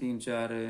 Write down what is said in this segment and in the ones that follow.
3-4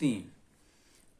3,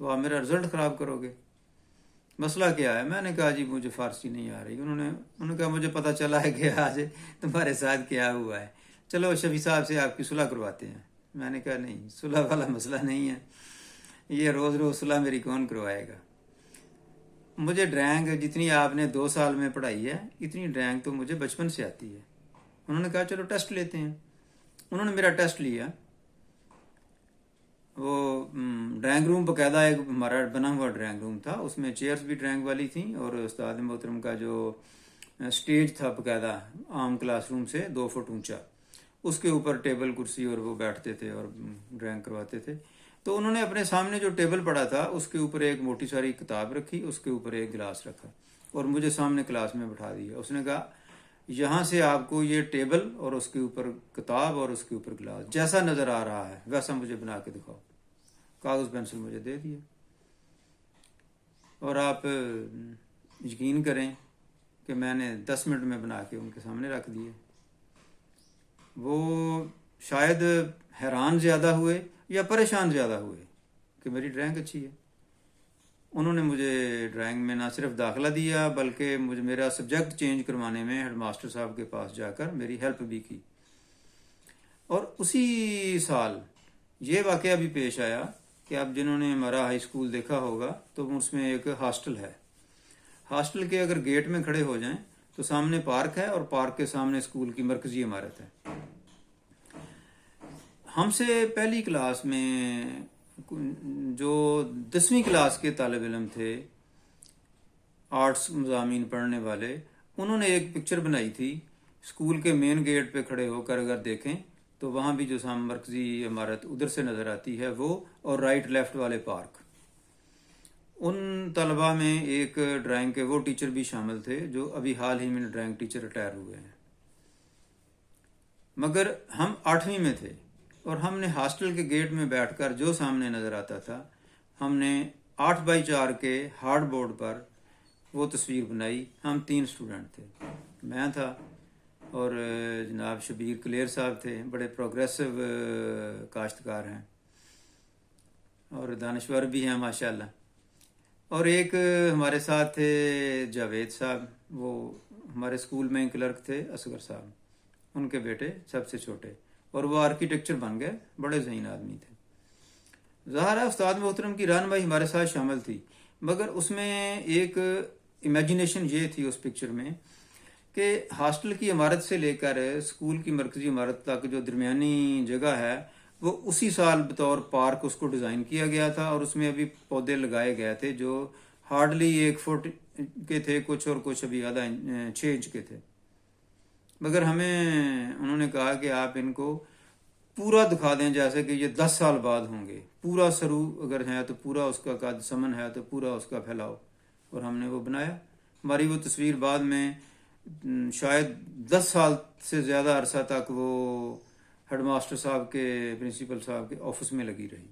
تو آپ میرا رزلٹ خراب کرو گے، مسئلہ کیا ہے؟ میں نے کہا جی مجھے فارسی نہیں آ رہی۔ انہوں نے کہا مجھے پتہ چلا ہے کہ آج تمہارے ساتھ کیا ہوا ہے، چلو شفیع صاحب سے آپ کی صلح کرواتے ہیں۔ میں نے کہا نہیں، صلح والا مسئلہ نہیں ہے، یہ روز روز صلح میری کون کروائے گا؟ مجھے ڈرائنگ جتنی آپ نے 2 سال میں پڑھائی ہے اتنی ڈرائنگ تو مجھے بچپن سے آتی ہے۔ انہوں نے کہا چلو ٹیسٹ لیتے ہیں۔ انہوں نے میرا ٹیسٹ لیا، وہ ڈرائنگ روم باقاعدہ ایک ہمارا بنا ہوا ڈرائنگ روم تھا، اس میں چیئرز بھی ڈرائنگ والی تھیں، اور استاد محترم کا جو سٹیج تھا باقاعدہ عام کلاس روم سے 2 فٹ اونچا، اس کے اوپر ٹیبل کرسی اور وہ بیٹھتے تھے اور ڈرائنگ کرواتے تھے۔ تو انہوں نے اپنے سامنے جو ٹیبل پڑا تھا اس کے اوپر ایک موٹی ساری کتاب رکھی، اس کے اوپر ایک گلاس رکھا اور مجھے سامنے کلاس میں بٹھا دیا۔ اس نے کہا یہاں سے آپ کو یہ ٹیبل اور اس کے اوپر کتاب اور اس کے اوپر گلاس جیسا نظر آ رہا ہے ویسا مجھے بنا کے دکھاؤ۔ کاغذ پینسل مجھے دے دیا، اور آپ یقین کریں کہ میں نے 10 منٹ میں بنا کے ان کے سامنے رکھ دیے۔ وہ شاید حیران زیادہ ہوئے یا پریشان زیادہ ہوئے کہ میری ڈرائنگ اچھی ہے۔ انہوں نے مجھے ڈرائنگ میں نہ صرف داخلہ دیا بلکہ مجھے میرا سبجیکٹ چینج کروانے میں ہیڈ ماسٹر صاحب کے پاس جا کر میری ہیلپ بھی کی۔ اور اسی سال یہ واقعہ بھی پیش آیا کہ اب جنہوں نے ہمارا ہائی اسکول دیکھا ہوگا تو اس میں ایک ہاسٹل ہے۔ ہاسٹل کے اگر گیٹ میں کھڑے ہو جائیں تو سامنے پارک ہے، اور پارک کے سامنے اسکول کی مرکزی عمارت ہے۔ ہم سے پہلی کلاس میں جو 10ویں کلاس کے طالب علم تھے آرٹس مضامین پڑھنے والے، انہوں نے ایک پکچر بنائی تھی اسکول کے مین گیٹ پہ کھڑے ہو کر اگر دیکھیں تو وہاں بھی جو سامنے مرکزی عمارت ادھر سے نظر آتی ہے وہ، اور رائٹ لیفٹ والے پارک۔ ان طلباء میں ایک ڈرائنگ کے وہ ٹیچر بھی شامل تھے جو ابھی حال ہی میں ڈرائنگ ٹیچر ریٹائر ہوئے ہیں۔ مگر ہم 8ویں میں تھے اور ہم نے ہاسٹل کے گیٹ میں بیٹھ کر جو سامنے نظر آتا تھا، ہم نے 8x4 کے ہارڈ بورڈ پر وہ تصویر بنائی۔ ہم 3 اسٹوڈنٹ تھے، میں تھا اور جناب شبیر کلیر صاحب تھے، بڑے پروگریسو کاشتکار ہیں اور دانشور بھی ہیں ماشاءاللہ، اور ایک ہمارے ساتھ تھے جاوید صاحب، وہ ہمارے اسکول میں کلرک تھے، اصغر صاحب ان کے بیٹے سب سے چھوٹے، اور وہ آرکیٹیکچر بن گئے، بڑے ذہین آدمی تھے۔ ظاہر ہے استاد محترم کی رہنمائی ہمارے ساتھ شامل تھی، مگر اس میں ایک امیجنیشن یہ تھی اس پکچر میں کہ ہاسٹل کی عمارت سے لے کر اسکول کی مرکزی عمارت تک جو درمیانی جگہ ہے وہ اسی سال بطور پارک اس کو ڈیزائن کیا گیا تھا، اور اس میں ابھی پودے لگائے گئے تھے جو ہارڈلی 1 فٹ کے تھے کچھ، اور کچھ ابھی آدھا 6 انچ کے تھے۔ مگر ہمیں انہوں نے کہا کہ آپ ان کو پورا دکھا دیں جیسے کہ یہ 10 سال بعد ہوں گے، پورا سرو اگر ہے تو پورا اس کا قد، سمن ہے تو پورا اس کا پھیلاؤ، اور ہم نے وہ بنایا۔ ہماری وہ تصویر بعد میں شاید 10 سال سے زیادہ عرصہ تک وہ ہیڈ ماسٹر صاحب کے، پرنسپل صاحب کے آفس میں لگی رہی۔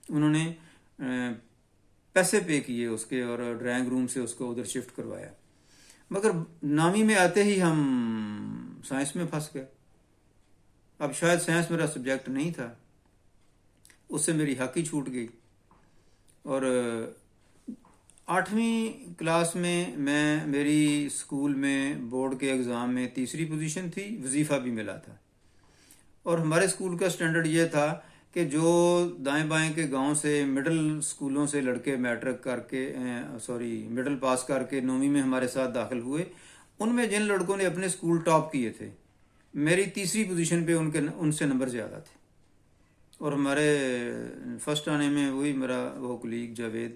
انہوں نے پیسے پے کیے اس کے اور ڈرائنگ روم سے اس کو ادھر شفٹ کروایا۔ مگر 9ویں میں آتے ہی ہم سائنس میں پھنس گئے۔ اب شاید سائنس میرا سبجیکٹ نہیں تھا، اس سے میری حق ہی چھوٹ گئی، اور 8ویں کلاس میں میری اسکول میں بورڈ کے ایگزام میں 3ری پوزیشن تھی، وظیفہ بھی ملا تھا۔ اور ہمارے اسکول کا سٹینڈرڈ یہ تھا کہ جو دائیں بائیں کے گاؤں سے مڈل اسکولوں سے لڑکے میٹرک کر کے مڈل پاس کر کے 9ویں میں ہمارے ساتھ داخل ہوئے، ان میں جن لڑکوں نے اپنے اسکول ٹاپ کیے تھے، میری 3ری پوزیشن پہ ان سے نمبر زیادہ تھے، اور ہمارے فرسٹ آنے میں وہی میرا وہ کلیگ جاوید،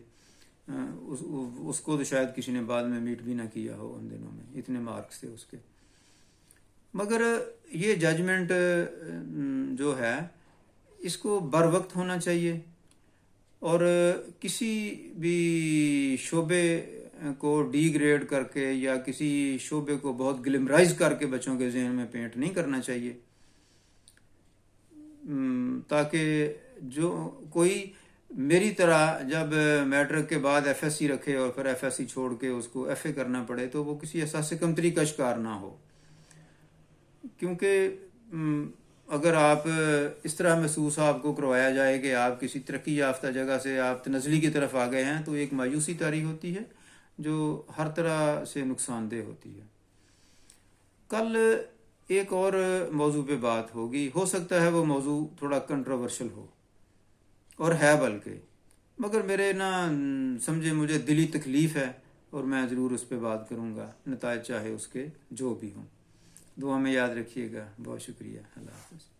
اس کو تو شاید کسی نے بعد میں میٹ بھی نہ کیا ہو ان دنوں میں، اتنے مارکس تھے اس کے۔ مگر یہ ججمنٹ جو ہے اس کو بر وقت ہونا چاہیے، اور کسی بھی شعبے کو ڈی گریڈ کر کے یا کسی شعبے کو بہت گلیمرائز کر کے بچوں کے ذہن میں پینٹ نہیں کرنا چاہیے، تاکہ جو کوئی میری طرح جب میٹرک کے بعد ایف ایس سی رکھے اور پھر ایف ایس سی چھوڑ کے اس کو ایف اے کرنا پڑے تو وہ کسی احساس کمتری کا شکار نہ ہو، کیونکہ اگر آپ اس طرح محسوس آپ کو کروایا جائے کہ آپ کسی ترقی یافتہ جگہ سے آپ تنزلی کی طرف آ گئے ہیں تو ایک مایوسی طاری ہوتی ہے جو ہر طرح سے نقصان دہ ہوتی ہے۔ کل ایک اور موضوع پہ بات ہوگی، ہو سکتا ہے وہ موضوع تھوڑا کنٹروورشل ہو، اور ہے بلکہ، مگر میرے سمجھے مجھے دلی تکلیف ہے اور میں ضرور اس پہ بات کروں گا، نتائج چاہے اس کے جو بھی ہوں۔ دعا میں یاد رکھیے گا۔ بہت شکریہ۔ اللہ حافظ۔